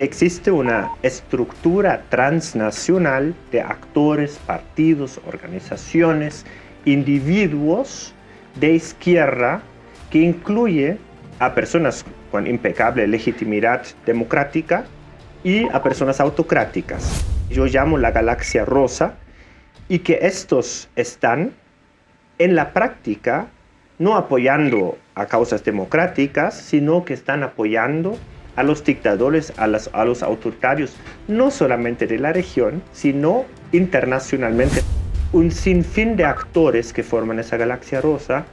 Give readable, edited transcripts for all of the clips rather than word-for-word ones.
Existe una estructura transnacional de actores, partidos, organizaciones, individuos de izquierda que incluye a personas con impecable legitimidad democrática y a personas autocráticas. Yo llamo la galaxia rosa, y que estos están en la práctica no apoyando a causas democráticas, sino que están apoyando a los dictadores, a los autoritarios, no solamente de la región, sino internacionalmente. Un sinfín de actores que forman esa galaxia rosa.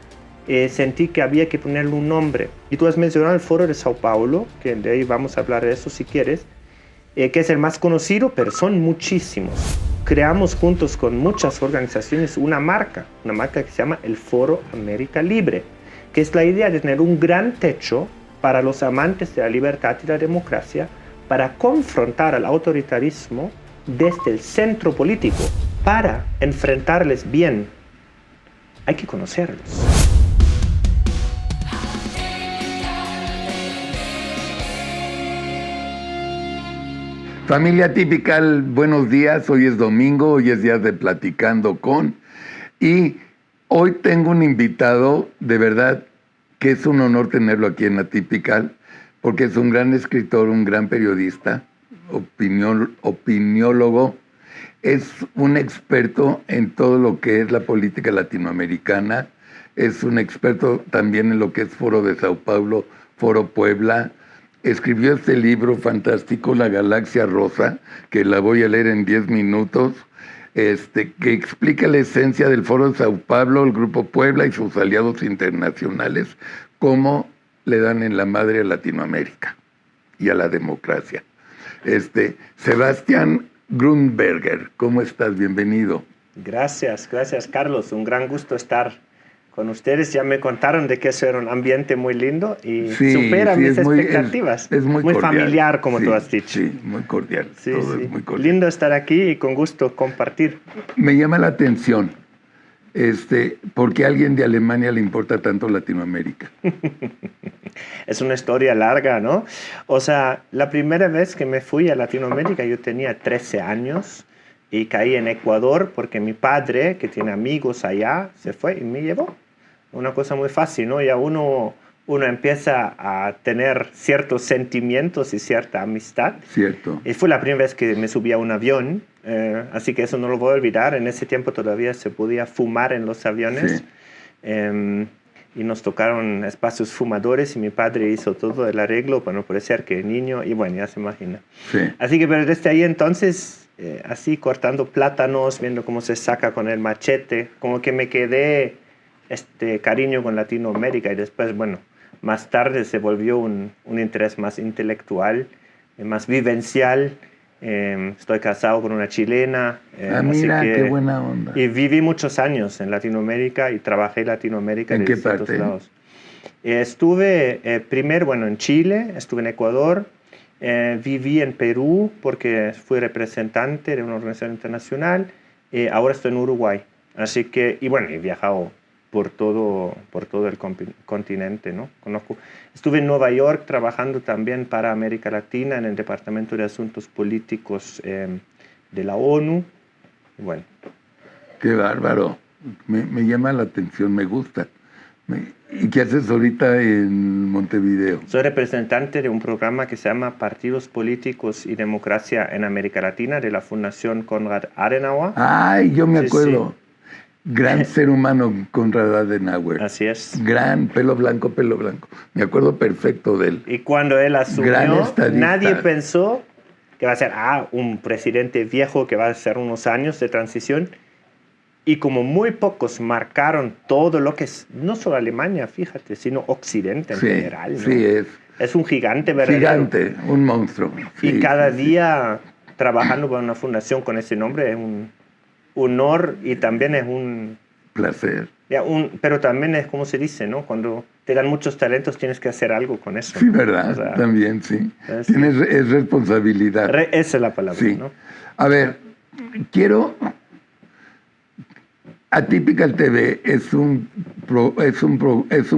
Sentí que había que ponerle un nombre. Y tú has mencionado el Foro de Sao Paulo, que de ahí vamos a hablar de eso si quieres, que es el más conocido, pero son muchísimos. Creamos juntos con muchas organizaciones una marca que se llama el Foro América Libre, que es la idea de tener un gran techo para los amantes de la libertad y la democracia, para confrontar al autoritarismo desde el centro político. Para enfrentarles bien, hay que conocerlos. Familia Tipical, buenos días. Hoy es domingo, hoy es día de Platicando con. Y hoy tengo un invitado, de verdad, que es un honor tenerlo aquí en Atypical, porque es un gran escritor, un gran periodista, opiniólogo, es un experto en todo lo que es la política latinoamericana, es un experto también en lo que es Foro de Sao Paulo, Foro Puebla. Escribió este libro fantástico, La Galaxia Rosa, que la voy a leer en 10 minutos, que explica la esencia del Foro de Sao Paulo, el Grupo Puebla y sus aliados internacionales, cómo le dan en la madre a Latinoamérica y a la democracia. Sebastián Grünberger, ¿cómo estás? Bienvenido. Gracias, Carlos. Un gran gusto estar con ustedes. Ya me contaron de que eso era un ambiente muy lindo y supera mis expectativas. Es muy cordial, familiar, como tú has dicho. Sí, muy cordial. Todo es muy cordial. Lindo estar aquí y con gusto compartir. Me llama la atención, ¿por qué a alguien de Alemania le importa tanto Latinoamérica? Es una historia larga, ¿no? O sea, la primera vez que me fui a Latinoamérica yo tenía 13 años y caí en Ecuador porque mi padre, que tiene amigos allá, se fue y me llevó. Una cosa muy fácil, ¿no? Ya uno empieza a tener ciertos sentimientos y cierta amistad. Cierto. Y fue la primera vez que me subí a un avión, así que eso no lo voy a olvidar. En ese tiempo todavía se podía fumar en los aviones. Sí. Y nos tocaron espacios fumadores y mi padre hizo todo el arreglo para no parecer que niño, y bueno, ya se imagina. Sí. Así que pero desde ahí entonces, así cortando plátanos, viendo cómo se saca con el machete, como que me quedé cariño con Latinoamérica y después, bueno, más tarde se volvió un interés más intelectual, más vivencial. Estoy casado con una chilena. Mira, qué buena onda. Y viví muchos años en Latinoamérica y trabajé en Latinoamérica. ¿En qué parte? Lados. Estuve primero, en Chile, estuve en Ecuador, viví en Perú porque fui representante de una organización internacional, ahora estoy en Uruguay. Así que, he viajado por todo el continente, ¿no? Estuve en Nueva York trabajando también para América Latina en el Departamento de Asuntos Políticos de la ONU. Bueno. Qué bárbaro. Me llama la atención, me gusta. ¿Y qué haces ahorita en Montevideo? Soy representante de un programa que se llama Partidos Políticos y Democracia en América Latina de la Fundación Konrad Adenauer. ¡Ay, yo me acuerdo! Sí. Gran ser humano, Konrad Adenauer. Así es. Gran, pelo blanco. Me acuerdo perfecto de él. Y cuando él asumió, nadie pensó que va a ser un presidente viejo que va a hacer unos años de transición. Y como muy pocos marcaron todo lo que es, no solo Alemania, fíjate, sino Occidente en general, ¿no? Sí, es un gigante verdadero. Gigante, un monstruo. Sí, y cada día trabajando con una fundación con ese nombre es un honor y también es un placer. Pero también es como se dice, ¿no? Cuando te dan muchos talentos tienes que hacer algo con eso. Sí, ¿verdad? O sea, también, sí. Es responsabilidad. Esa es la palabra, sí. ¿no? A ver, Atypical TV es un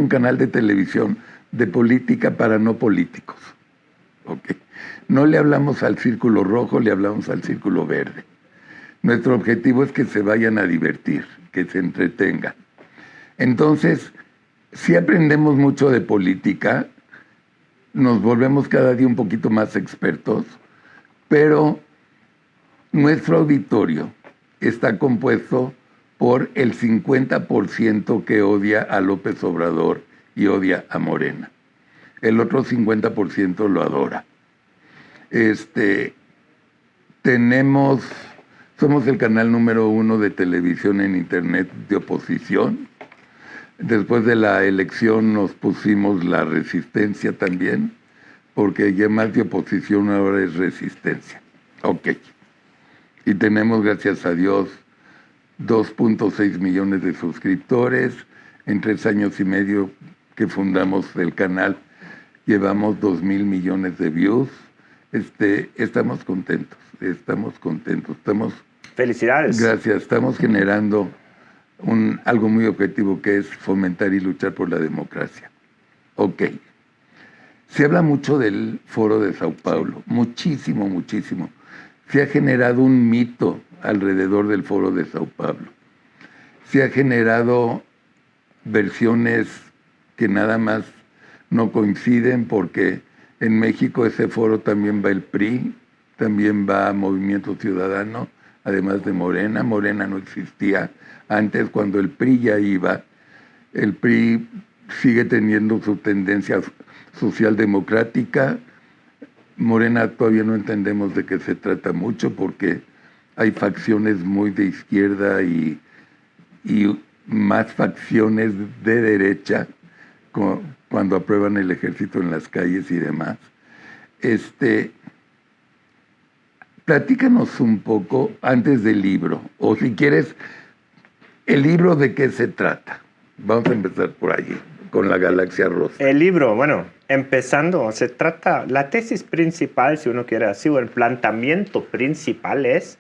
canal de televisión de política para no políticos. ¿Okay? No le hablamos al círculo rojo, le hablamos al círculo verde. Nuestro objetivo es que se vayan a divertir, que se entretengan. Entonces, si aprendemos mucho de política, nos volvemos cada día un poquito más expertos, pero nuestro auditorio está compuesto por el 50% que odia a López Obrador y odia a Morena. El otro 50% lo adora. Somos el canal número 1 de televisión en internet de oposición. Después de la elección nos pusimos la resistencia también, porque ya más de oposición ahora es resistencia. Ok. Y tenemos, gracias a Dios, 2.6 millones de suscriptores. En 3 años y medio que fundamos el canal, llevamos 2,000 millones de views. Estamos contentos. Felicidades. Gracias. Estamos generando algo muy objetivo, que es fomentar y luchar por la democracia. Ok. Se habla mucho del Foro de Sao Paulo, muchísimo, muchísimo. Se ha generado un mito alrededor del Foro de Sao Paulo. Se ha generado versiones que nada más no coinciden, porque en México ese foro también va el PRI, también va Movimiento Ciudadano, además de Morena. Morena no existía antes. Cuando el PRI ya iba, el PRI sigue teniendo su tendencia socialdemocrática. Morena todavía no entendemos de qué se trata mucho, porque hay facciones muy de izquierda y más facciones de derecha cuando aprueban el ejército en las calles y demás. Platícanos un poco antes del libro, o si quieres, el libro, ¿de qué se trata? Vamos a empezar por allí, con la Galaxia Rosa. El libro, bueno, empezando, se trata, la tesis principal, si uno quiere así, o el planteamiento principal es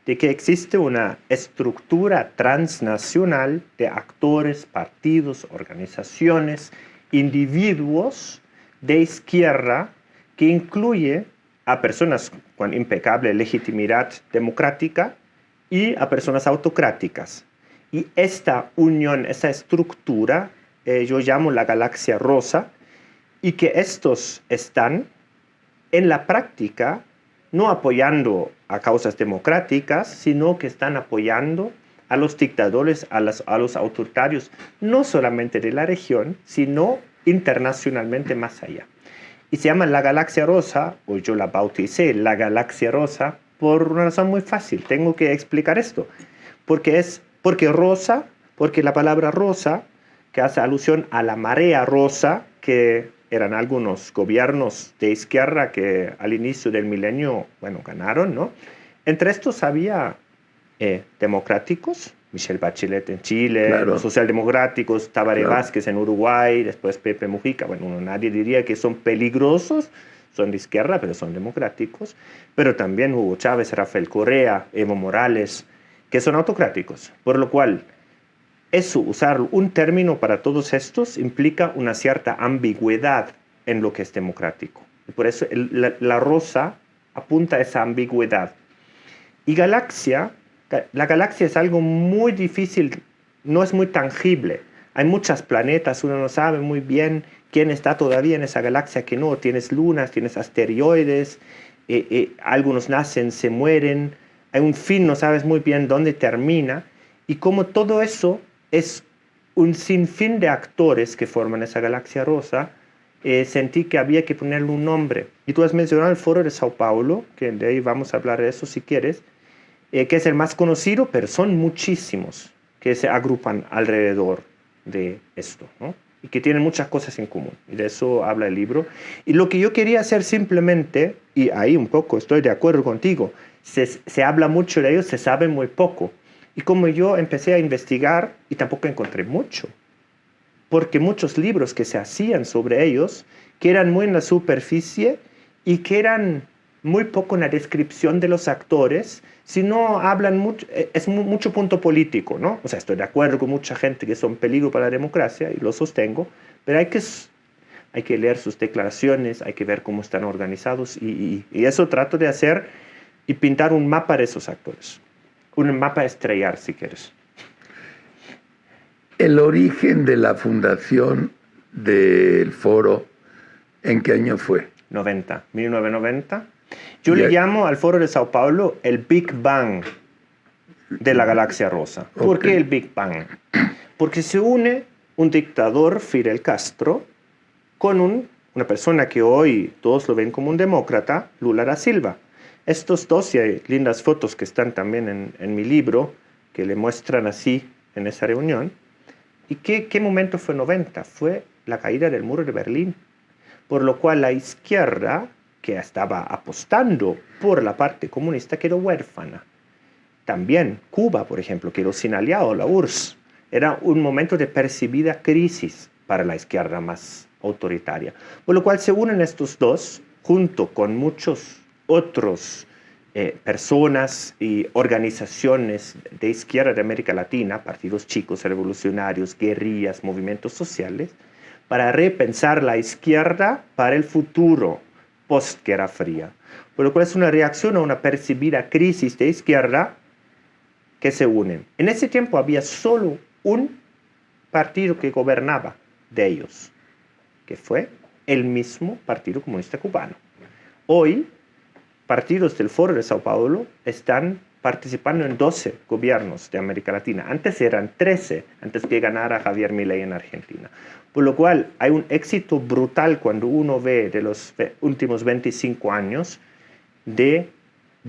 de que existe una estructura transnacional de actores, partidos, organizaciones, individuos de izquierda, que incluye a personas con impecable legitimidad democrática y a personas autocráticas. Y esta unión, esta estructura, yo llamo la Galaxia Rosa, y que estos están en la práctica no apoyando a causas democráticas, sino que están apoyando a los dictadores, a los autoritarios, no solamente de la región, sino internacionalmente más allá. Y se llama la Galaxia Rosa, o yo la bauticé la Galaxia Rosa, por una razón muy fácil. Tengo que explicar esto. Porque rosa, porque la palabra rosa, que hace alusión a la marea rosa, que eran algunos gobiernos de izquierda que al inicio del milenio, bueno, ganaron, ¿no? Entre estos había democráticos, Michelle Bachelet en Chile, Claro. Los socialdemocráticos, Tabaré Claro. Vázquez en Uruguay, después Pepe Mujica. Bueno, nadie diría que son peligrosos, son de izquierda, pero son democráticos. Pero también Hugo Chávez, Rafael Correa, Evo Morales, que son autocráticos. Por lo cual, usar un término para todos estos implica una cierta ambigüedad en lo que es democrático. Y por eso la rosa apunta a esa ambigüedad. Y la galaxia es algo muy difícil, no es muy tangible. Hay muchos planetas, uno no sabe muy bien quién está todavía en esa galaxia, que no. Tienes lunas, tienes asteroides, algunos nacen, se mueren. Hay un fin, no sabes muy bien dónde termina. Y como todo eso es un sinfín de actores que forman esa Galaxia Rosa, sentí que había que ponerle un nombre. Y tú has mencionado el Foro de Sao Paulo, que de ahí vamos a hablar de eso si quieres, que es el más conocido, pero son muchísimos que se agrupan alrededor de esto, ¿no? Y que tienen muchas cosas en común. Y de eso habla el libro. Y lo que yo quería hacer simplemente, y ahí un poco estoy de acuerdo contigo, se habla mucho de ellos, se sabe muy poco. Y como yo empecé a investigar, y tampoco encontré mucho, porque muchos libros que se hacían sobre ellos, que eran muy en la superficie y que eran muy poco en la descripción de los actores, sino hablan mucho, es mucho punto político, ¿no? O sea, estoy de acuerdo con mucha gente que son peligro para la democracia, y lo sostengo, pero hay que hay que leer sus declaraciones, hay que ver cómo están organizados y eso trato de hacer y pintar un mapa de esos actores. Un mapa estrellar, si quieres. El origen de la fundación del foro, ¿en qué año fue? 1990. Yo le llamo al Foro de Sao Paulo el Big Bang de la Galaxia Rosa. ¿Por qué el Big Bang? Porque se une un dictador, Fidel Castro, con una persona que hoy todos lo ven como un demócrata, Lula da Silva. Estos dos, y hay lindas fotos que están también en mi libro, que le muestran así en esa reunión. ¿Y qué momento fue 90? Fue la caída del muro de Berlín. Por lo cual la izquierda, que estaba apostando por la parte comunista, quedó huérfana. También Cuba, por ejemplo, quedó sin aliado, la URSS. Era un momento de percibida crisis para la izquierda más autoritaria. Por lo cual se unen estos dos, junto con muchos otros personas y organizaciones de izquierda de América Latina, partidos chicos, revolucionarios, guerrillas, movimientos sociales, para repensar la izquierda para el futuro post-Guerra Fría. Por lo cual es una reacción a una percibida crisis de izquierda que se unen. En ese tiempo había solo un partido que gobernaba de ellos, que fue el mismo Partido Comunista Cubano. Hoy, partidos del Foro de Sao Paulo están participando en 12 gobiernos de América Latina. Antes eran 13, antes que ganara Javier Milei en Argentina. Por lo cual hay un éxito brutal cuando uno ve de los últimos 25 años de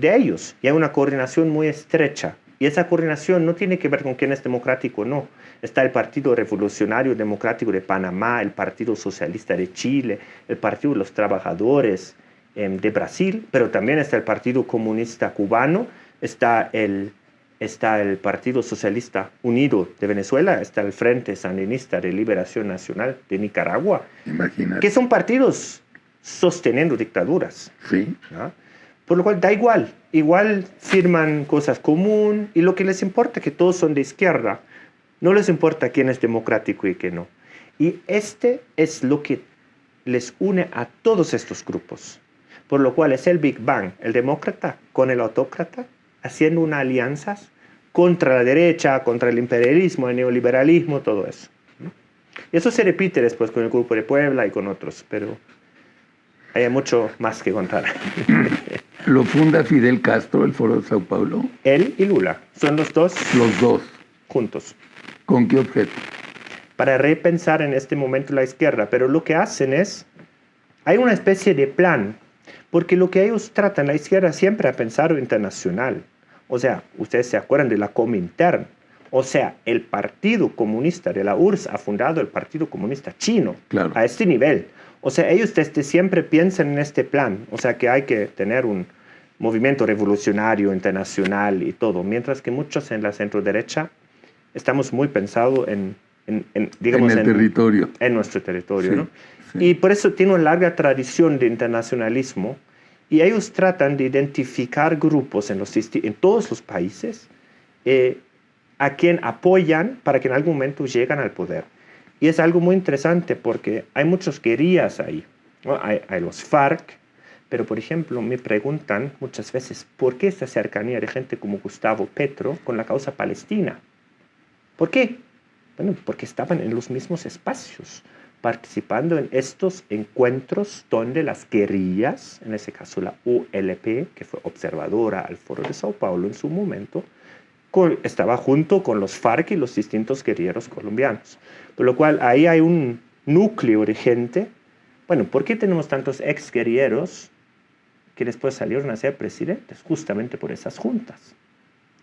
ellos. Y hay una coordinación muy estrecha. Y esa coordinación no tiene que ver con quién es democrático o no. Está el Partido Revolucionario Democrático de Panamá, el Partido Socialista de Chile, el Partido de los Trabajadores de Brasil, pero también está el Partido Comunista Cubano, está el Partido Socialista Unido de Venezuela, está el Frente Sandinista de Liberación Nacional de Nicaragua. Imagínate. Que son partidos sosteniendo dictaduras. Sí. ¿No? Por lo cual da igual firman cosas común y lo que les importa es que todos son de izquierda, no les importa quién es democrático y quién no. Y este es lo que les une a todos estos grupos, por lo cual es el Big Bang, el demócrata con el autócrata, haciendo una alianza contra la derecha, contra el imperialismo, el neoliberalismo, todo eso. ¿No? Y eso se repite después con el Grupo de Puebla y con otros, pero hay mucho más que contar. ¿Lo funda Fidel Castro, el Foro de Sao Paulo? Él y Lula, son los dos. Los dos. Juntos. ¿Con qué objeto? Para repensar en este momento la izquierda, pero lo que hacen es, hay una especie de plan, porque lo que ellos tratan, la izquierda siempre ha pensado internacional. O sea, ustedes se acuerdan de la Comintern. O sea, el Partido Comunista de la URSS ha fundado el Partido Comunista Chino. Claro. A este nivel. O sea, ellos desde siempre piensan en este plan. O sea, que hay que tener un movimiento revolucionario internacional y todo. Mientras que muchos en la centro-derecha estamos muy pensados digamos, en el territorio. En nuestro territorio, sí, ¿no? Sí. Y por eso tiene una larga tradición de internacionalismo. Y ellos tratan de identificar grupos en todos los países a quien apoyan para que en algún momento lleguen al poder. Y es algo muy interesante porque hay muchos guerrillas ahí, ¿no? Hay los FARC, pero por ejemplo me preguntan muchas veces ¿por qué esta cercanía de gente como Gustavo Petro con la causa palestina? ¿Por qué? Bueno, porque estaban en los mismos espacios, participando en estos encuentros donde las guerrillas, en ese caso la ULP, que fue observadora al Foro de Sao Paulo en su momento, estaba junto con los FARC y los distintos guerrilleros colombianos. Por lo cual ahí hay un núcleo de gente. Bueno, ¿por qué tenemos tantos exguerrilleros que después salieron a ser presidentes? Justamente por esas juntas.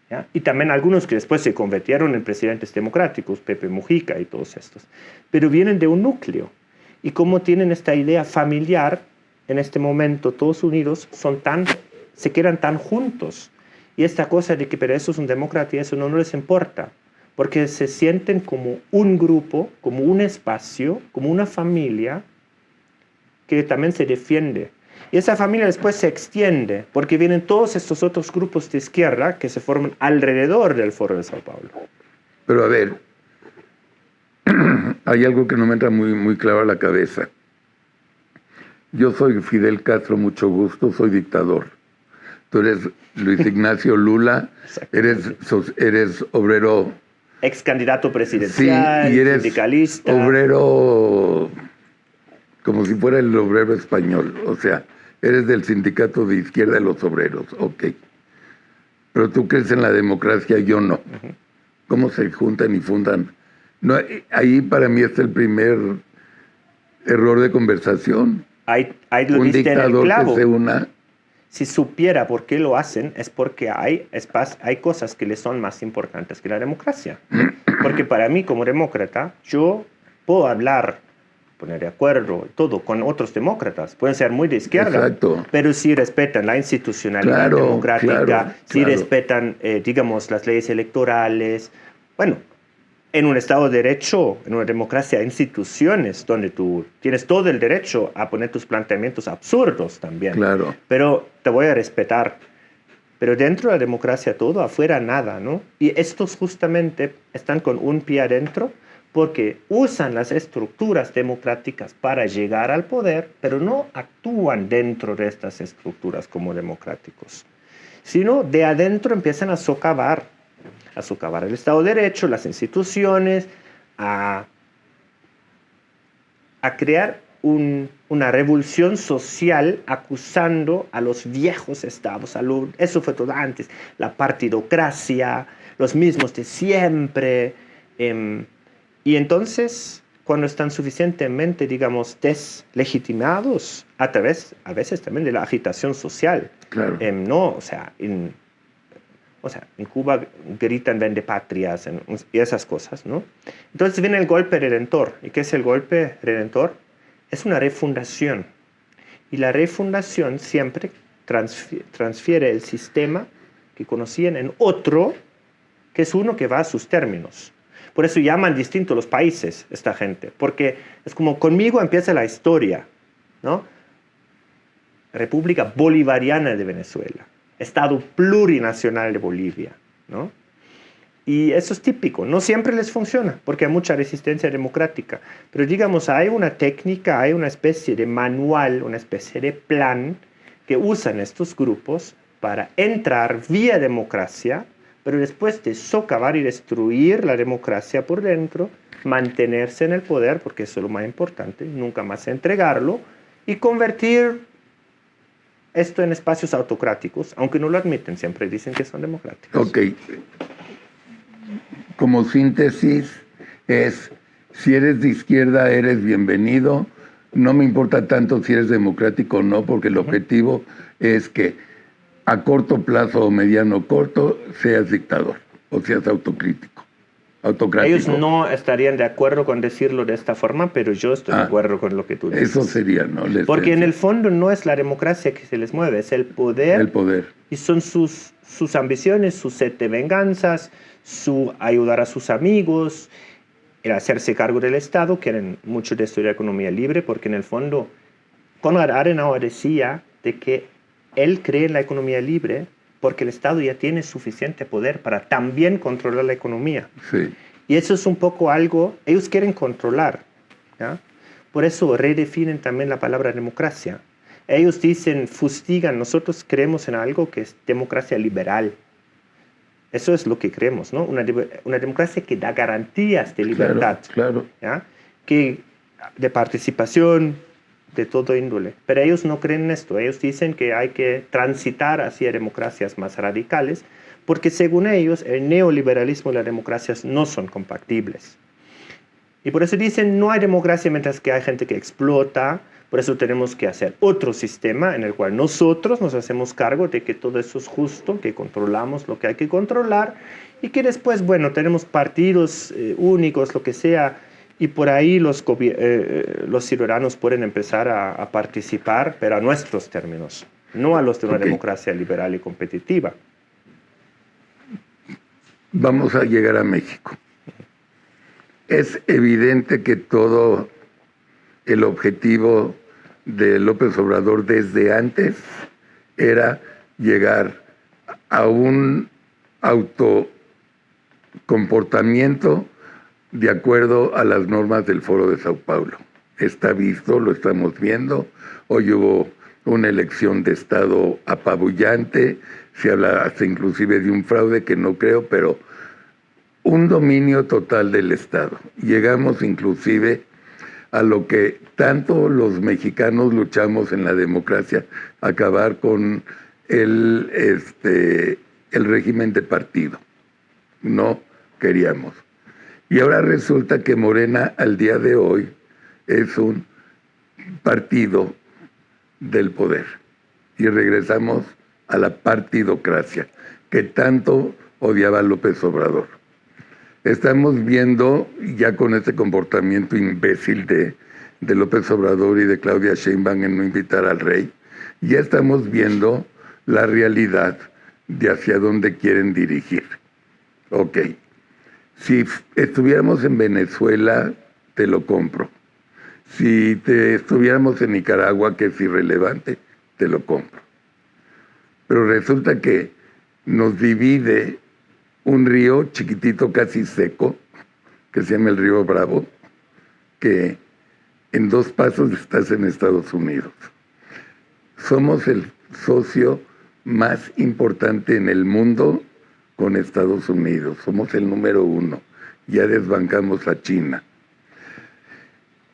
¿Ya? Y también algunos que después se convirtieron en presidentes democráticos, Pepe Mujica y todos estos. Pero vienen de un núcleo. Y como tienen esta idea familiar, en este momento todos unidos, se quedan tan juntos. Y esta cosa de que pero eso es un demócrata y eso no les importa. Porque se sienten como un grupo, como un espacio, como una familia que también se defiende. Y esa familia después se extiende, porque vienen todos estos otros grupos de izquierda que se forman alrededor del Foro de Sao Paulo. Pero a ver, hay algo que no me entra muy claro a la cabeza. Yo soy Fidel Castro, mucho gusto, soy dictador. Tú eres Luis Ignacio Lula, eres obrero. Ex candidato Sí, presidencial, y eres sindicalista. obrero como si fuera el obrero español. O sea, eres del sindicato de izquierda de los obreros, ok. Pero tú crees en la democracia, yo no. ¿Cómo se juntan y fundan? No, ahí para mí es el primer error de conversación. Ahí lo Un diste en el dictador que clavo. se una. Si supiera por qué lo hacen, es porque hay cosas que les son más importantes que la democracia. Porque para mí, como demócrata, yo puedo hablar, poner de acuerdo, todo, con otros demócratas. Pueden ser muy de izquierda, Exacto. pero si respetan la institucionalidad Claro, democrática, si claro. respetan, digamos, las leyes electorales. Bueno, en un Estado de Derecho, en una democracia, hay instituciones donde tú tienes todo el derecho a poner tus planteamientos absurdos también. Claro. Pero te voy a respetar. Pero dentro de la democracia todo, afuera nada, ¿no? Y estos justamente están con un pie adentro porque usan las estructuras democráticas para llegar al poder, pero no actúan dentro de estas estructuras como democráticos, sino de adentro empiezan a socavar el Estado de Derecho, las instituciones, a crear una revolución social acusando a los viejos estados. Eso fue todo antes, la partidocracia, los mismos de siempre. Y entonces, cuando están suficientemente, digamos, deslegitimados, a veces también de la agitación social. Claro. No, o sea, en Cuba gritan vendepatrias y esas cosas, ¿no? Entonces viene el golpe redentor. ¿Y qué es el golpe redentor? Es una refundación. Y la refundación siempre transfiere el sistema que conocían en otro, que es uno que va a sus términos. Por eso llaman distinto los países esta gente, porque es como conmigo empieza la historia, ¿no? República Bolivariana de Venezuela. Estado plurinacional de Bolivia, ¿no? Y eso es típico, no siempre les funciona, porque hay mucha resistencia democrática, pero digamos, hay una técnica, hay una especie de manual, una especie de plan que usan estos grupos para entrar vía democracia, pero después de socavar y destruir la democracia por dentro, mantenerse en el poder, porque eso es lo más importante, nunca más entregarlo, y convertir esto en espacios autocráticos, aunque no lo admiten, siempre dicen que son democráticos. Ok. Como síntesis es, si eres de izquierda, eres bienvenido. No me importa tanto si eres democrático o no, porque el objetivo es que a corto plazo o mediano corto seas dictador o seas autocrático. Ellos no estarían de acuerdo con decirlo de esta forma, pero yo estoy de acuerdo con lo que tú dices. Eso sería, ¿no? Porque en el fondo no es la democracia que se les mueve, es el poder. El poder. Y son sus ambiciones, su sed de venganzas, su ayudar a sus amigos, el hacerse cargo del Estado. Quieren mucho de esto de la economía libre, porque en el fondo Konrad Adenauer decía de que él cree en la economía libre porque el Estado ya tiene suficiente poder para también controlar la economía. Sí. Y eso es un poco algo, ellos quieren controlar, ¿ya? Por eso redefinen también la palabra democracia. Ellos dicen, fustigan, nosotros creemos en algo que es democracia liberal. Eso es lo que creemos, ¿no? Una democracia que da garantías de libertad. Claro. ¿Ya? De participación, de todo índole. Pero ellos no creen en esto. Ellos dicen que hay que transitar hacia democracias más radicales, porque según ellos el neoliberalismo y las democracias no son compatibles. Y por eso dicen no hay democracia mientras que hay gente que explota. Por eso tenemos que hacer otro sistema en el cual nosotros nos hacemos cargo de que todo eso es justo, que controlamos lo que hay que controlar y que después, bueno, tenemos partidos únicos, lo que sea, y por ahí los ciudadanos pueden empezar a participar, pero a nuestros términos, no a los de una democracia liberal y competitiva. Vamos a llegar a México. Es evidente que todo el objetivo de López Obrador desde antes era llegar a un autocomportamiento de acuerdo a las normas del Foro de Sao Paulo. está visto, lo estamos viendo. Hoy hubo una elección de Estado apabullante, se habla hasta inclusive de un fraude que no creo, pero un dominio total del Estado. Llegamos inclusive a lo que tanto los mexicanos luchamos en la democracia, acabar con el régimen de partido. No queríamos. Y ahora resulta que Morena al día de hoy es un partido del poder. Y regresamos a la partidocracia, que tanto odiaba López Obrador. Estamos viendo, ya con este comportamiento imbécil de López Obrador y de Claudia Sheinbaum en no invitar al rey, ya estamos viendo la realidad de hacia dónde quieren dirigir. Ok, si estuviéramos en Venezuela, te lo compro. Si estuviéramos en Nicaragua, que es irrelevante, te lo compro. Pero resulta que nos divide un río chiquitito, casi seco, que se llama el río Bravo, que en 2 pasos estás en Estados Unidos. Somos el socio más importante en el mundo con Estados Unidos. Somos el número 1. Ya desbancamos a China.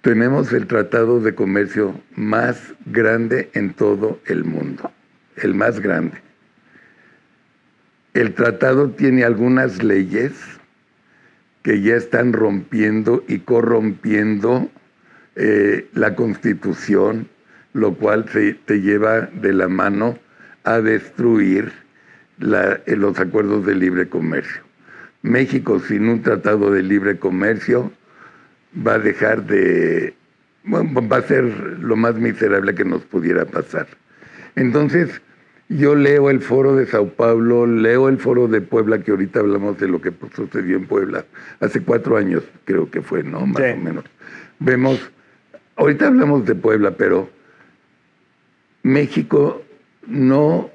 Tenemos el tratado de comercio más grande en todo el mundo. El más grande. El tratado tiene algunas leyes que ya están rompiendo y corrompiendo la Constitución, lo cual te lleva de la mano a destruir los acuerdos de libre comercio. México sin un tratado de libre comercio va a dejar de... Bueno, va a ser lo más miserable que nos pudiera pasar. Entonces, yo leo el foro de Sao Paulo, leo el foro de Puebla, que ahorita hablamos de lo que sucedió en Puebla, hace 4 años creo que fue, ¿no? Más o menos. Vemos, ahorita hablamos de Puebla, pero México no,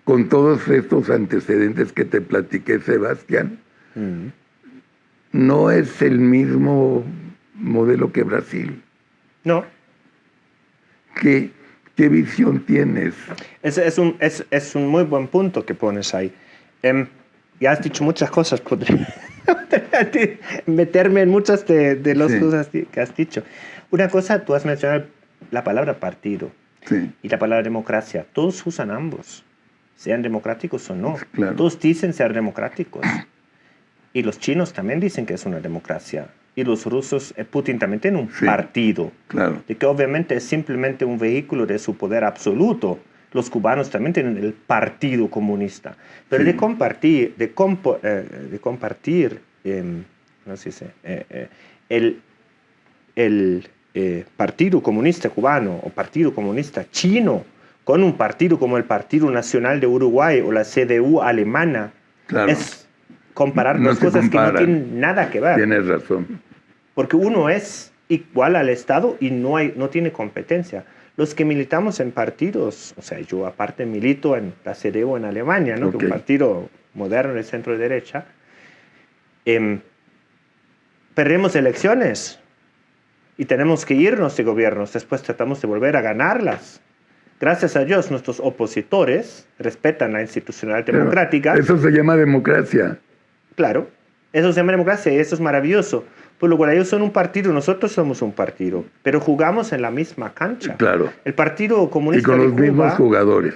con todos estos antecedentes que te platiqué, Sebastián, no es el mismo modelo que Brasil. No. ¿Qué visión tienes? Es un muy buen punto que pones ahí. Ya has dicho muchas cosas, podría meterme en muchas de las cosas que has dicho. Una cosa, tú has mencionado la palabra partido y la palabra democracia. Todos usan ambos, sean democráticos o no. Claro. Todos dicen ser democráticos. Y los chinos también dicen que es una democracia. Y los rusos, Putin también tiene un partido, claro, de que obviamente es simplemente un vehículo de su poder absoluto. Los cubanos también tienen el Partido Comunista. Pero de compartir, ¿cómo se dice? El Partido Comunista Cubano o Partido Comunista Chino con un partido como el Partido Nacional de Uruguay o la CDU alemana, claro, es comparar dos cosas que no tienen nada que ver. Tienes razón. Porque uno es igual al Estado y no tiene competencia. Los que militamos en partidos, o sea, yo aparte milito en la CDU en Alemania, ¿no? Que es un partido moderno de centro derecha, perdemos elecciones y tenemos que irnos de gobiernos. Después tratamos de volver a ganarlas. Gracias a Dios, nuestros opositores respetan la institucionalidad democrática. Eso se llama democracia. Claro, eso se llama democracia y eso es maravilloso. Por lo cual ellos son un partido, nosotros somos un partido, pero jugamos en la misma cancha. Claro. El Partido Comunista de Cuba... Y con los mismos jugadores.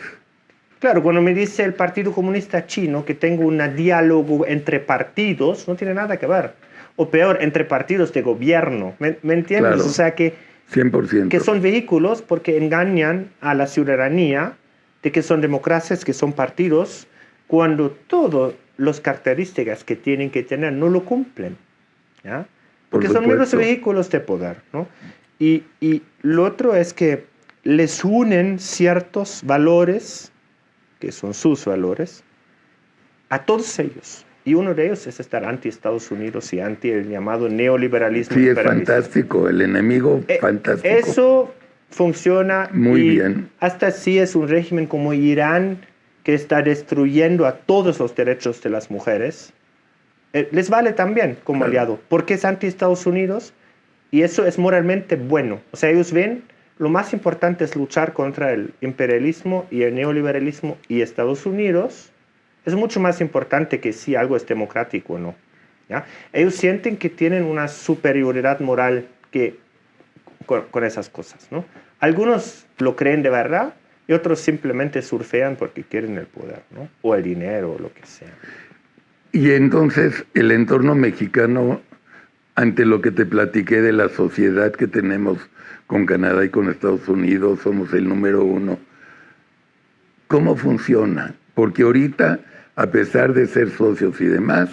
Claro, cuando me dice el Partido Comunista Chino que tengo un diálogo entre partidos, no tiene nada que ver. O peor, entre partidos de gobierno. ¿Me entiendes? Claro. O sea que... 100%. Que son vehículos porque engañan a la ciudadanía de que son democracias, que son partidos, cuando todas las características que tienen que tener no lo cumplen. ¿Ya? Porque son menos vehículos de poder, ¿no? Y lo otro es que les unen ciertos valores, que son sus valores, a todos ellos. Y uno de ellos es estar anti-Estados Unidos y anti el llamado neoliberalismo. Sí, es fantástico, el enemigo fantástico. Eso funciona muy bien. Hasta sí es un régimen como Irán, que está destruyendo a todos los derechos de las mujeres. Les vale también como aliado, porque es anti-Estados Unidos Y eso es moralmente bueno. O sea, ellos ven, lo más importante es luchar contra el imperialismo y el neoliberalismo, y Estados Unidos es mucho más importante que si algo es democrático o no. ¿Ya? Ellos sienten que tienen una superioridad moral con esas cosas, ¿no? Algunos lo creen de verdad y otros simplemente surfean porque quieren el poder, ¿no? O el dinero o lo que sea. Y entonces el entorno mexicano, ante lo que te platiqué de la sociedad que tenemos con Canadá y con Estados Unidos, somos el número 1. ¿Cómo funciona? Porque ahorita, a pesar de ser socios y demás,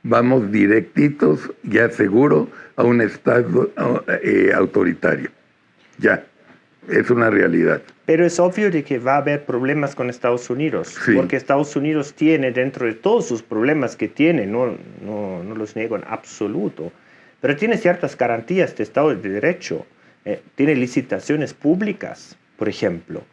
vamos directitos, ya seguro, a un estado autoritario. Ya, es una realidad. Pero es obvio de que va a haber problemas con Estados Unidos, Sí. porque Estados Unidos tiene, dentro de todos sus problemas que tiene, no los niego en absoluto, pero tiene ciertas garantías de Estado de Derecho, tiene licitaciones públicas, por ejemplo,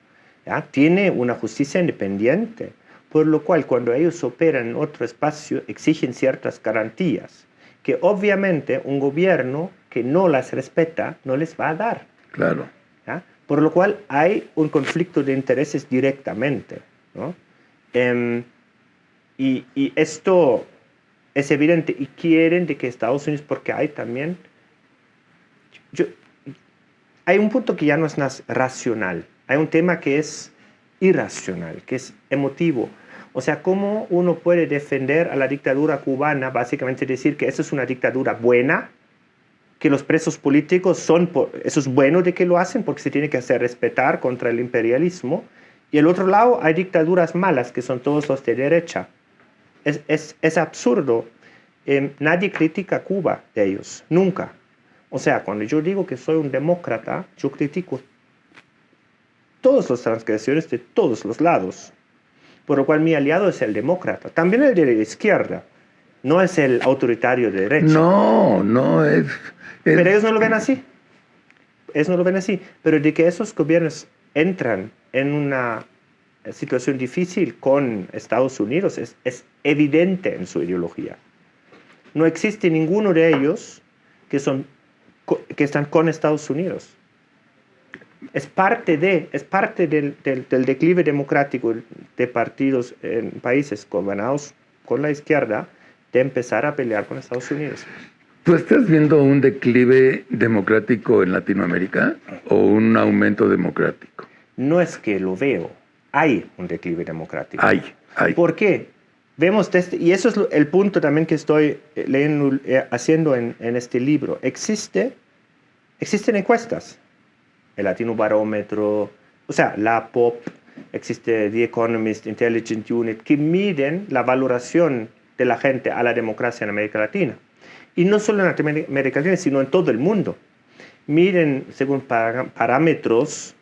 ¿ya? Tiene una justicia independiente, por lo cual cuando ellos operan en otro espacio exigen ciertas garantías, que obviamente un gobierno que no las respeta no les va a dar. Claro. ¿Ya? Por lo cual hay un conflicto de intereses directamente, ¿no? Y esto es evidente, y quieren de que Estados Unidos, porque hay también, hay un punto que ya no es racional, hay un tema que es irracional, que es emotivo. O sea, ¿cómo uno puede defender a la dictadura cubana, básicamente decir que esa es una dictadura buena, que los presos políticos eso es bueno de que lo hacen porque se tiene que hacer respetar contra el imperialismo, y al otro lado hay dictaduras malas que son todos los de derecha? Es absurdo. Nadie critica a Cuba de ellos, nunca. O sea, cuando yo digo que soy un demócrata, yo critico todas las transgresiones de todos los lados, por lo cual mi aliado es el demócrata, también el de la izquierda, no es el autoritario de derecha. No es... Pero ellos no lo ven así. Ellos no lo ven así. Pero de que esos gobiernos entran en una situación difícil con Estados Unidos es evidente en su ideología. No existe ninguno de ellos que están con Estados Unidos. Es parte del declive democrático de partidos en países gobernados con la izquierda de empezar a pelear con Estados Unidos. ¿Tú estás viendo un declive democrático en Latinoamérica o un aumento democrático? No es que lo veo, hay un declive democrático. Hay. ¿Por qué? Vemos y eso es el punto también que estoy haciendo en este libro. Existen encuestas, el Latino Barómetro, o sea, la POP, existe The Economist, Intelligence Unit, que miden la valoración de la gente a la democracia en América Latina. Y no solo en América Latina, sino en todo el mundo. Miren, según parámetros,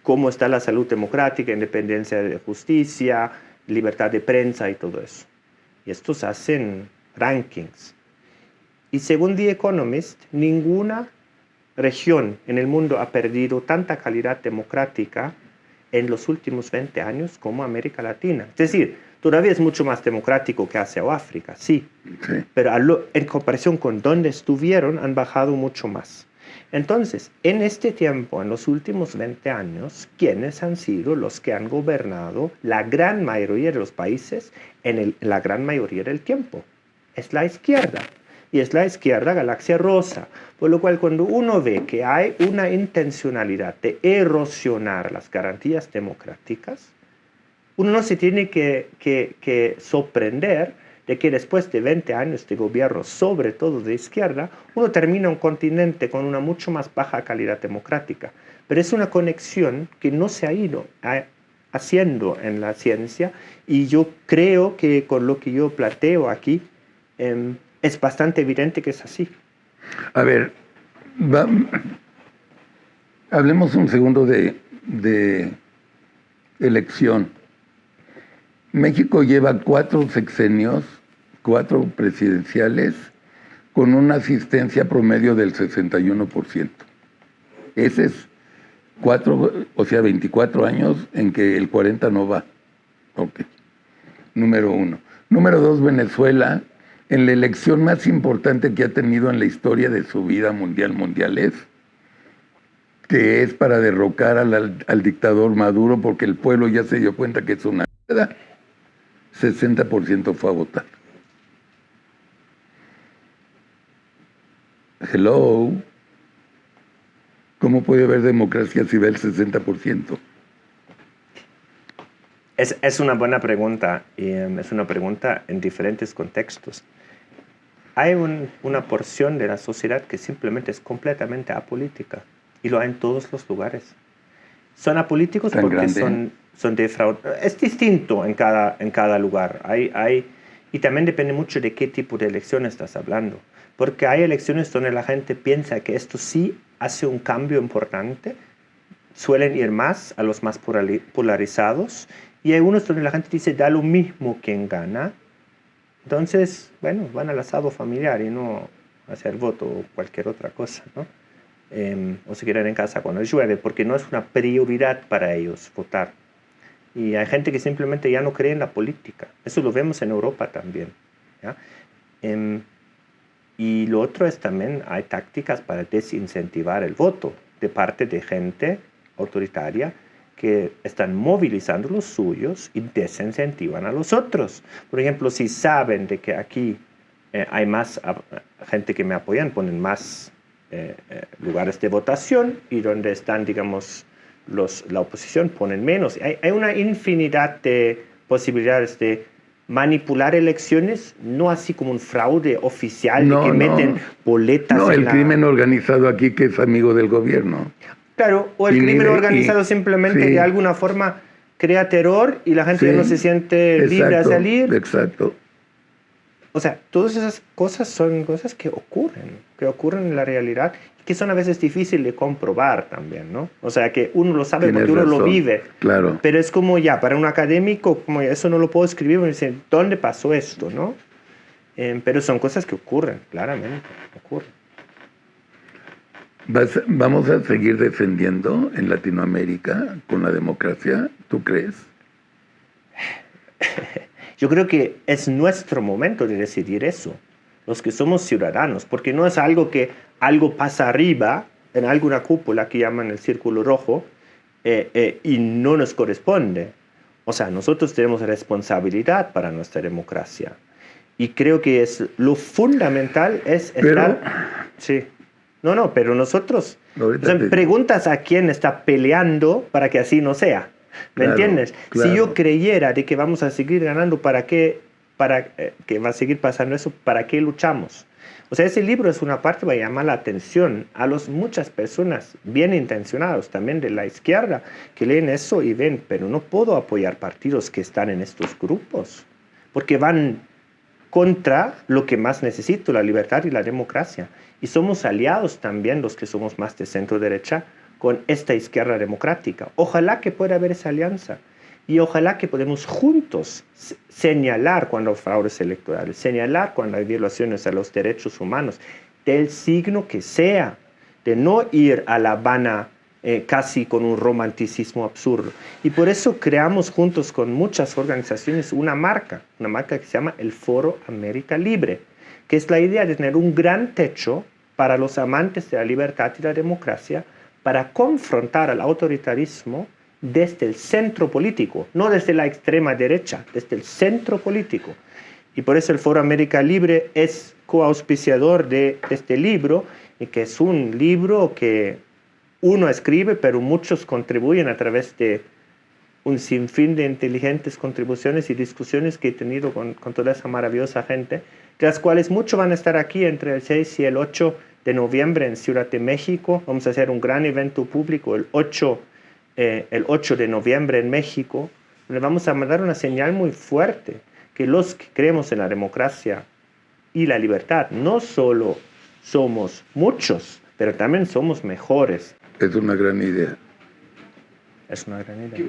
cómo está la salud democrática, independencia de justicia, libertad de prensa y todo eso. Y estos hacen rankings. Y según The Economist, ninguna región en el mundo ha perdido tanta calidad democrática en los últimos 20 años como América Latina. Es decir, todavía es mucho más democrático que Asia o África, sí. Pero en comparación con donde estuvieron, han bajado mucho más. Entonces, en este tiempo, en los últimos 20 años, ¿quiénes han sido los que han gobernado la gran mayoría de los países en la gran mayoría del tiempo? Es la izquierda. Y es la izquierda galaxia rosa. Por lo cual, cuando uno ve que hay una intencionalidad de erosionar las garantías democráticas, uno no se tiene que sorprender de que después de 20 años de gobierno, sobre todo de izquierda, uno termina un continente con una mucho más baja calidad democrática. Pero es una conexión que no se ha ido haciendo en la ciencia, y yo creo que con lo que yo planteo aquí es bastante evidente que es así. A ver, hablemos un segundo de elección. México lleva 4 sexenios, 4 presidenciales, con una asistencia promedio del 61%. Ese es 24 años en que el 40 no va. Ok. Número 1. Número 2, Venezuela, en la elección más importante que ha tenido en la historia de su vida mundial, que es para derrocar al dictador Maduro, porque el pueblo ya se dio cuenta que es una mierda, 60% fue a votar. Hello. ¿Cómo puede haber democracia si ve el 60%? Es una buena pregunta, y es una pregunta en diferentes contextos. Hay una porción de la sociedad que simplemente es completamente apolítica, y lo hay en todos los lugares. Son apolíticos porque son defraudados. Es distinto en cada lugar. Y también depende mucho de qué tipo de elecciones estás hablando. Porque hay elecciones donde la gente piensa que esto sí hace un cambio importante, suelen ir más a los más polarizados, y hay unos donde la gente dice, da lo mismo quien gana. Entonces, bueno, van al asado familiar y no a hacer voto o cualquier otra cosa, ¿no? O se quedan en casa cuando llueve, porque no es una prioridad para ellos votar. Y hay gente que simplemente ya no cree en la política. Eso lo vemos en Europa también, ¿ya? Y lo otro es también, hay tácticas para desincentivar el voto de parte de gente autoritaria que están movilizando los suyos y desincentivan a los otros. Por ejemplo, si saben de que aquí hay más gente que me apoyan, ponen más lugares de votación, y donde están, digamos, la oposición ponen menos. Hay una infinidad de posibilidades de manipular elecciones, no así como un fraude oficial de que meten boletas. No, el crimen organizado aquí que es amigo del gobierno. Claro, o el crimen organizado simplemente de alguna forma crea terror y la gente ya no se siente libre a salir. Exacto. O sea, todas esas cosas son cosas que ocurren en la realidad, y que son a veces difíciles de comprobar también, ¿no? O sea, que uno lo sabe porque uno lo vive. Claro. Pero es como ya, para un académico, como ya, eso no lo puedo escribir, me dicen, ¿dónde pasó esto, no? Pero son cosas que ocurren, claramente, ocurren. ¿Vamos a seguir defendiendo en Latinoamérica con la democracia? ¿Tú crees? Yo creo que es nuestro momento de decidir eso, los que somos ciudadanos, porque no es algo que algo pasa arriba, en alguna cúpula que llaman el círculo rojo, y no nos corresponde. O sea, nosotros tenemos responsabilidad para nuestra democracia. Y creo que lo fundamental es estar... Sí. No, pero nosotros... preguntas a quién está peleando para que así no sea. ¿Me entiendes? Claro. Si yo creyera de que vamos a seguir ganando, que va a seguir pasando eso, ¿para qué luchamos? O sea, ese libro es una parte que llama la atención a muchas personas bien intencionadas, también de la izquierda, que leen eso y ven, pero no puedo apoyar partidos que están en estos grupos, porque van contra lo que más necesito, la libertad y la democracia. Y somos aliados también, los que somos más de centro-derecha, con esta izquierda democrática. Ojalá que pueda haber esa alianza, y ojalá que podamos juntos señalar cuando hay fraudes electorales, señalar cuando hay violaciones a los derechos humanos, del signo que sea, de no ir a La Habana casi con un romanticismo absurdo. Y por eso creamos juntos con muchas organizaciones una marca que se llama el Foro América Libre, que es la idea de tener un gran techo para los amantes de la libertad y la democracia, para confrontar al autoritarismo desde el centro político, no desde la extrema derecha, desde el centro político. Y por eso el Foro América Libre es coauspiciador de este libro, y que es un libro que uno escribe, pero muchos contribuyen a través de un sinfín de inteligentes contribuciones y discusiones que he tenido con toda esa maravillosa gente, de las cuales muchos van a estar aquí entre el 6 y el 8 de noviembre en Ciudad de México. Vamos a hacer un gran evento público el 8 de noviembre en México, donde vamos a mandar una señal muy fuerte, que los que creemos en la democracia y la libertad no solo somos muchos, pero también somos mejores. Es una gran idea. Es una gran idea.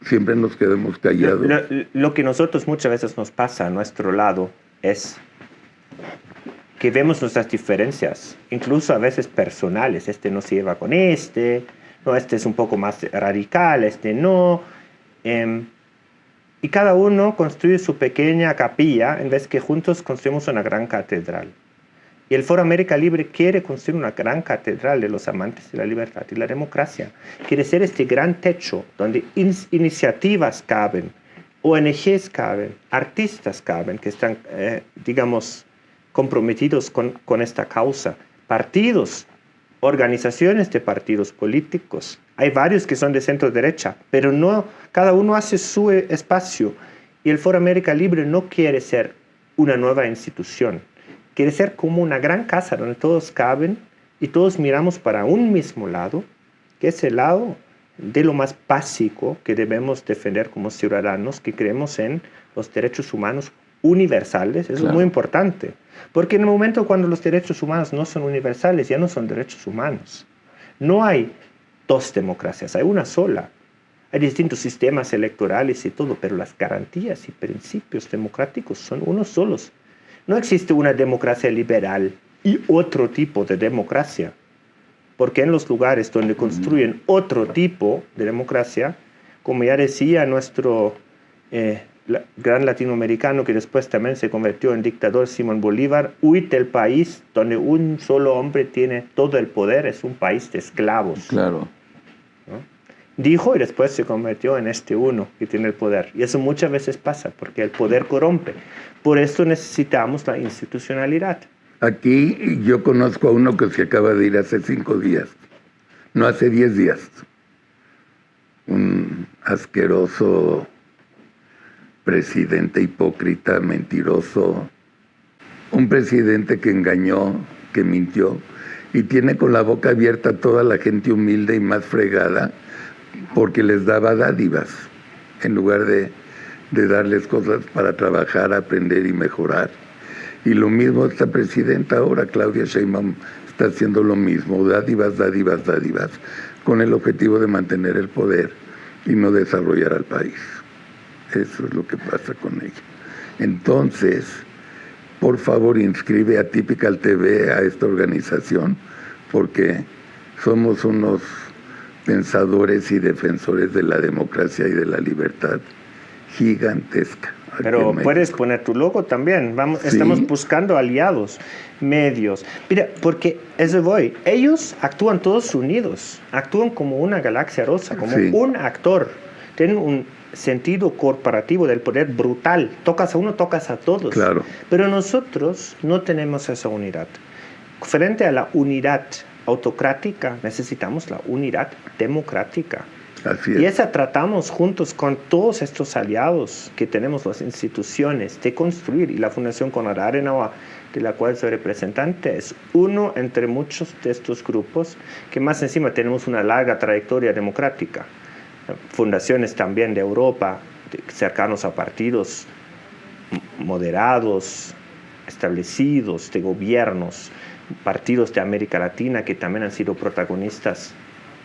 Siempre nos quedamos callados. Lo que nosotros muchas veces nos pasa a nuestro lado es que vemos nuestras diferencias, incluso a veces personales. Este no se lleva con este, no, este es un poco más radical, este no. y cada uno construye su pequeña capilla en vez que juntos construimos una gran catedral. Y el Foro América Libre quiere construir una gran catedral de los amantes de la libertad y la democracia. Quiere ser este gran techo donde iniciativas caben, ONGs caben, artistas caben, que están, digamos, comprometidos con esta causa, partidos, organizaciones de partidos políticos. Hay varios que son de centro derecha, pero no, cada uno hace su espacio. Y el Foro América Libre no quiere ser una nueva institución. Quiere ser como una gran casa donde todos caben y todos miramos para un mismo lado, que es el lado de lo más básico que debemos defender como ciudadanos que creemos en los derechos humanos universales. Eso es muy importante, porque en el momento cuando los derechos humanos no son universales, ya no son derechos humanos. No hay dos democracias, hay una sola. Hay distintos sistemas electorales y todo, pero las garantías y principios democráticos son unos solos. No existe una democracia liberal y otro tipo de democracia, porque en los lugares donde construyen otro tipo de democracia, como ya decía nuestro gran latinoamericano que después también se convirtió en dictador, Simón Bolívar, huid del país donde un solo hombre tiene todo el poder, es un país de esclavos. Claro. ¿No? Dijo y después se convirtió en este uno que tiene el poder. Y eso muchas veces pasa, porque el poder corrompe. Por esto necesitamos la institucionalidad. Aquí yo conozco a uno que se acaba de ir hace 5 días, no hace 10 días. Un asqueroso presidente hipócrita, mentiroso. Un presidente que engañó, que mintió, y tiene con la boca abierta a toda la gente humilde y más fregada, porque les daba dádivas, en lugar de darles cosas para trabajar, aprender y mejorar. Y lo mismo esta presidenta ahora, Claudia Sheinbaum, está haciendo lo mismo, dádivas, dádivas, dádivas, con el objetivo de mantener el poder y no desarrollar al país. Eso es lo que pasa con ella. Entonces, por favor, inscribe a Typical TV a esta organización, porque somos unos pensadores y defensores de la democracia y de la libertad gigantesca. Pero puedes poner tu logo también. Sí. Estamos buscando aliados, medios. Mira, porque eso voy. Ellos actúan todos unidos. Actúan como una galaxia rosa, como un actor. Tienen un sentido corporativo del poder brutal. Tocas a uno, tocas a todos. Claro. Pero nosotros no tenemos esa unidad. Frente a la unidad autocrática, necesitamos la unidad democrática. Así es. Y esa tratamos juntos con todos estos aliados que tenemos las instituciones de construir. Y la Fundación Konrad Adenauer, de la cual soy representante, es uno entre muchos de estos grupos que más encima tenemos una larga trayectoria democrática. Fundaciones también de Europa, cercanos a partidos moderados, establecidos, de gobiernos, partidos de América Latina que también han sido protagonistas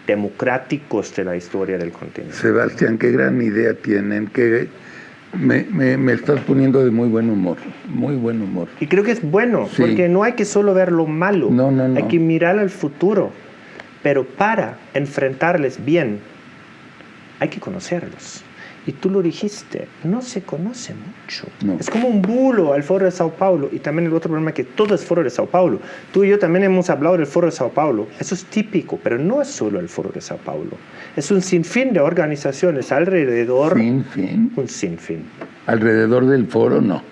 democráticos de la historia del continente. Sebastián, qué gran idea tienen, que me estás poniendo de muy buen humor, muy buen humor. Y creo que es bueno, Sí. porque no hay que solo ver lo malo, No. hay que mirar al futuro, pero para enfrentarles bien, hay que conocerlos. Y tú lo dijiste, no se conoce mucho. No. Es como un bulo al Foro de Sao Paulo. Y también el otro problema es que todo es Foro de Sao Paulo. Tú y yo también hemos hablado del Foro de Sao Paulo. Eso es típico, pero no es solo el Foro de Sao Paulo. Es un sinfín de organizaciones alrededor. ¿Sinfín? Un sinfín. Alrededor del foro, no.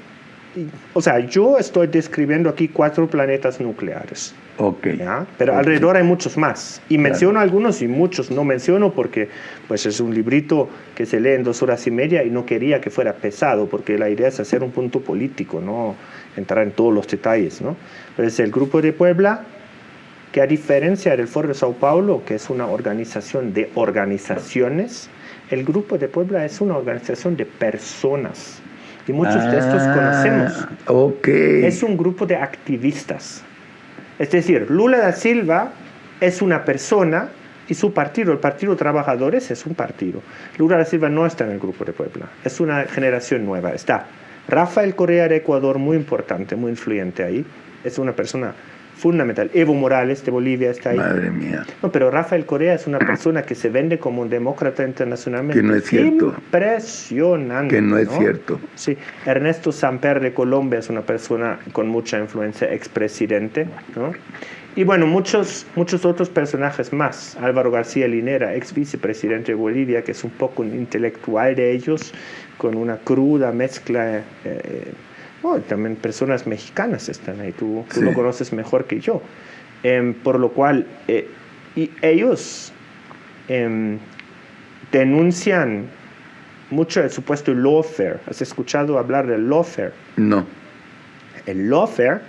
O sea, yo estoy describiendo aquí 4 planetas nucleares. Ok. ¿Ya? Pero alrededor hay muchos más. Y menciono algunos y muchos no menciono porque pues, es un librito que se lee en 2 horas y media y no quería que fuera pesado porque la idea es hacer un punto político, no entrar en todos los detalles, ¿no? Pero es el Grupo de Puebla, que a diferencia del Foro de Sao Paulo, que es una organización de organizaciones, el Grupo de Puebla es una organización de personas. Y muchos de estos conocemos. Ok. Es un grupo de activistas. Es decir, Lula da Silva es una persona y su partido, el Partido Trabajadores, es un partido. Lula da Silva no está en el Grupo de Puebla. Es una generación nueva. Está Rafael Correa de Ecuador, muy importante, muy influyente ahí. Es una persona fundamental. Evo Morales de Bolivia está ahí. Madre mía. No, pero Rafael Correa es una persona que se vende como un demócrata internacionalmente. Que no es cierto. Impresionante. Que no es cierto. Sí. Ernesto Samper de Colombia es una persona con mucha influencia, expresidente, ¿no? Y bueno, muchos otros personajes más. Álvaro García Linera, ex vicepresidente de Bolivia, que es un poco un intelectual de ellos, con una cruda mezcla. También personas mexicanas están ahí, tú Sí. lo conoces mejor que yo. Por lo cual, y ellos denuncian mucho el supuesto lawfare. ¿Has escuchado hablar del lawfare? No. El lawfare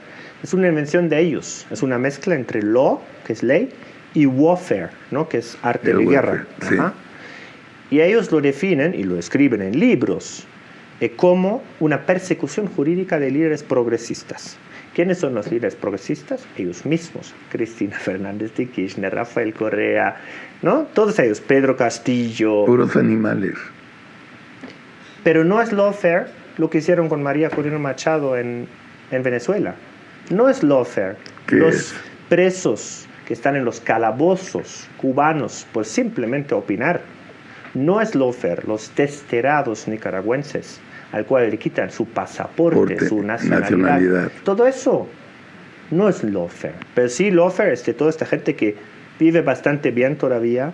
es una invención de ellos, es una mezcla entre law, que es ley, y warfare, ¿no? Que es arte de guerra. Sí. Y ellos lo definen y lo escriben en libros como una persecución jurídica de líderes progresistas. ¿Quiénes son los líderes progresistas? Ellos mismos, Cristina Fernández de Kirchner, Rafael Correa, ¿no? Todos ellos, Pedro Castillo. Puros animales. Pero no es lawfare lo que hicieron con María Corina Machado en Venezuela. No es lawfare. Los presos que están en los calabozos cubanos por simplemente opinar. No es lawfare. Los desterrados nicaragüenses al cual le quitan su pasaporte, su nacionalidad. Todo eso no es lawfare. Pero sí lawfare es de toda esta gente que vive bastante bien todavía,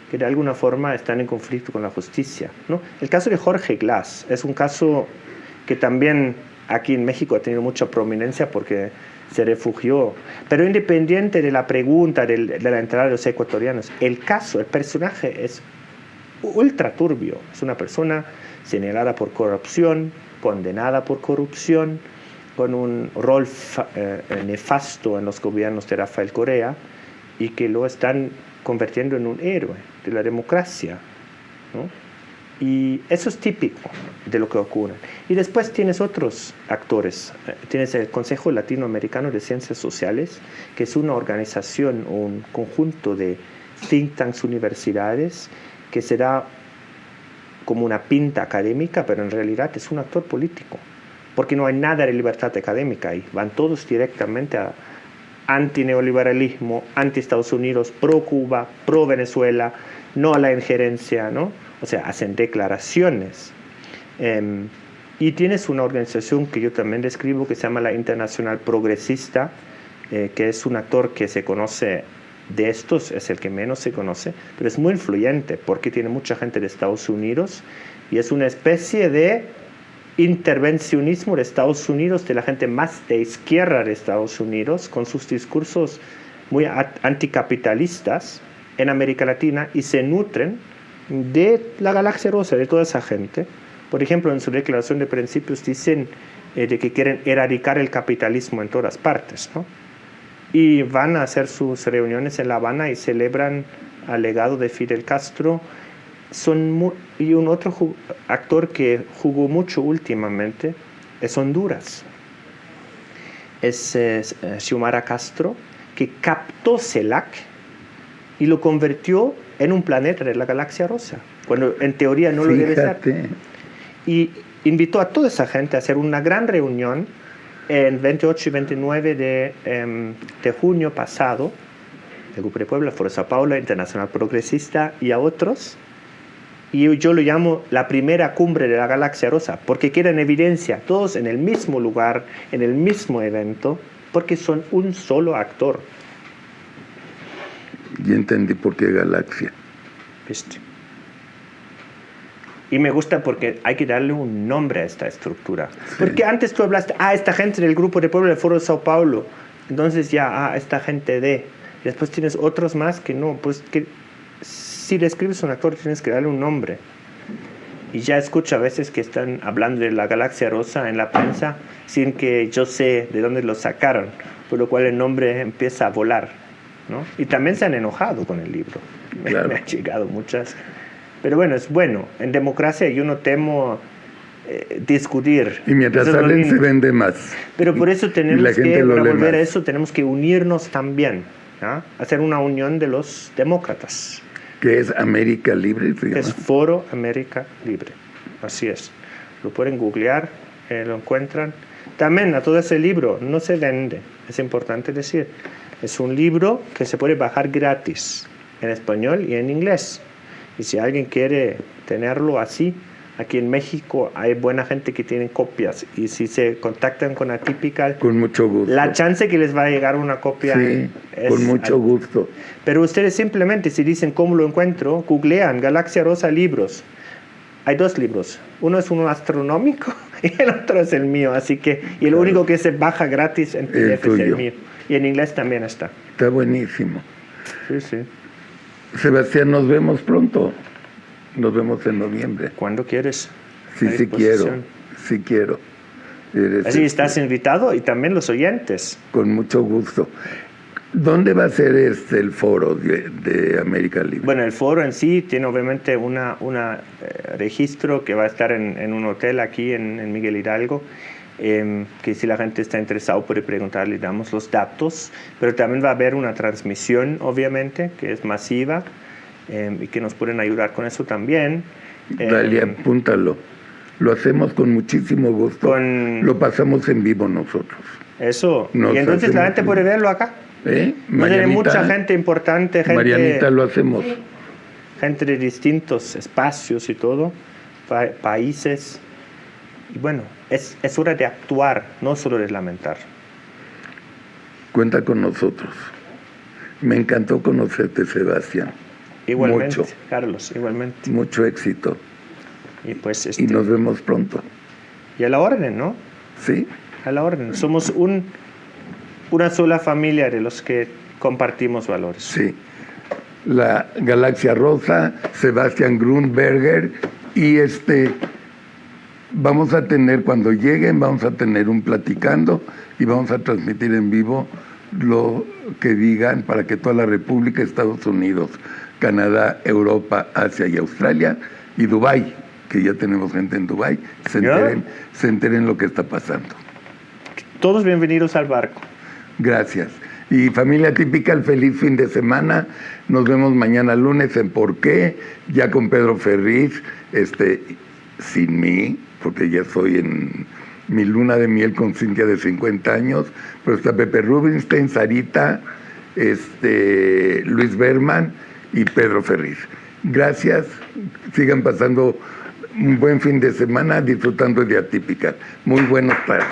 que de alguna forma están en conflicto con la justicia, ¿no? El caso de Jorge Glass es un caso que también aquí en México ha tenido mucha prominencia porque se refugió. Pero independiente de la pregunta de la entrada de los ecuatorianos, el personaje es ultra turbio. Es una persona señalada por corrupción, condenada por corrupción, con un rol nefasto en los gobiernos de Rafael Correa y que lo están convirtiendo en un héroe de la democracia, ¿no? Y eso es típico de lo que ocurre. Y después tienes otros actores. Tienes el Consejo Latinoamericano de Ciencias Sociales, que es una organización o un conjunto de think tanks, universidades, que se da como una pinta académica, pero en realidad es un actor político, porque no hay nada de libertad académica ahí. Van todos directamente a antineoliberalismo, anti-Estados Unidos, pro-Cuba, pro-Venezuela, no a la injerencia, ¿no? O sea, hacen declaraciones. Y tienes una organización que yo también describo que se llama la Internacional Progresista, que es un actor que se conoce de estos, es el que menos se conoce, pero es muy influyente porque tiene mucha gente de Estados Unidos y es una especie de intervencionismo de Estados Unidos, de la gente más de izquierda de Estados Unidos, con sus discursos muy anticapitalistas en América Latina, y se nutren de la Galaxia Rosa, de toda esa gente. Por ejemplo, en su declaración de principios dicen de que quieren erradicar el capitalismo en todas partes, ¿no? Y van a hacer sus reuniones en La Habana y celebran al legado de Fidel Castro. Y un otro actor que jugó mucho últimamente es Honduras. Es Xiomara Castro, que captó CELAC y lo convirtió en un planeta de la Galaxia Rosa, cuando en teoría no lo debe ser. Y invitó a toda esa gente a hacer una gran reunión el 28 y 29 de junio pasado, el Grupo de Puebla, Foro Sao Paulo, Internacional Progresista y a otros. Y yo lo llamo la primera cumbre de la Galaxia Rosa, porque quedan evidencia, todos en el mismo lugar, en el mismo evento, porque son un solo actor. Ya entendí por qué Galaxia. ¿Viste? Y me gusta porque hay que darle un nombre a esta estructura. Sí. Porque antes tú hablaste, esta gente del Grupo de Puebla del Foro de Sao Paulo. Entonces ya, esta gente de... Y después tienes otros más que no. Pues que si describes a un actor tienes que darle un nombre. Y ya escucho a veces que están hablando de la Galaxia Rosa en la prensa sin que yo sé de dónde lo sacaron. Por lo cual el nombre empieza a volar, ¿no? Y también se han enojado con el libro. Claro. Me han llegado muchas... Pero bueno, es bueno. En democracia yo no temo discutir. Y mientras hablen se vende más. Pero por eso tenemos que, para volver a eso, tenemos que unirnos también, ¿no? Hacer una unión de los demócratas. ¿Qué es América Libre? Es Foro América Libre. Así es. Lo pueden googlear lo encuentran. También a todo ese libro no se vende, es importante decir. Es un libro que se puede bajar gratis en español y en inglés. Y si alguien quiere tenerlo así, aquí en México hay buena gente que tiene copias. Y si se contactan con Atypical, con mucho gusto. La chance que les va a llegar una copia sí, es con mucho gusto. Pero ustedes simplemente, si dicen cómo lo encuentro, googlean Galaxia Rosa libros. Hay 2 libros. Uno es uno astronómico y el otro es el mío. Así que, y el único que se baja gratis en PDF es el mío. Y en inglés también está. Está buenísimo. Sí, sí. Sebastián, nos vemos pronto. Nos vemos en noviembre. ¿Cuándo quieres? Sí, sí quiero. Sí quiero. Así estás invitado y también los oyentes. Con mucho gusto. ¿Dónde va a ser el foro de América Libre? Bueno, el foro en sí tiene obviamente un registro que va a estar en un hotel aquí en Miguel Hidalgo, que si la gente está interesada puede preguntar, le damos los datos, pero también va a haber una transmisión, obviamente, que es masiva y que nos pueden ayudar con eso también. Dale, apúntalo. Lo hacemos con muchísimo gusto. Lo pasamos en vivo nosotros. Eso. Y entonces la gente puede verlo acá. Tiene mucha gente importante, Marianita, lo hacemos. Gente de distintos espacios y todo, países. Y bueno, es hora de actuar, no solo de lamentar. Cuenta con nosotros. Me encantó conocerte, Sebastián. Igualmente, mucho. Carlos, igualmente. Mucho éxito. Y pues y nos vemos pronto. Y a la orden, ¿no? Sí. A la orden. Somos una sola familia de los que compartimos valores. Sí. La Galaxia Rosa, Sebastián Grunberger y vamos a tener, cuando lleguen, vamos a tener un platicando y vamos a transmitir en vivo lo que digan para que toda la República, Estados Unidos, Canadá, Europa, Asia y Australia y Dubái, que ya tenemos gente en Dubái, se enteren lo que está pasando. Todos bienvenidos al barco. Gracias. Y familia Atypical, feliz fin de semana. Nos vemos mañana lunes en ¿Por qué? Ya con Pedro Ferriz, sin mí, porque ya estoy en mi luna de miel con Cintia de 50 años, pero está Pepe Rubinstein, Sarita, Luis Berman y Pedro Ferriz. Gracias, sigan pasando un buen fin de semana disfrutando de Atypical. Muy buenos tardes.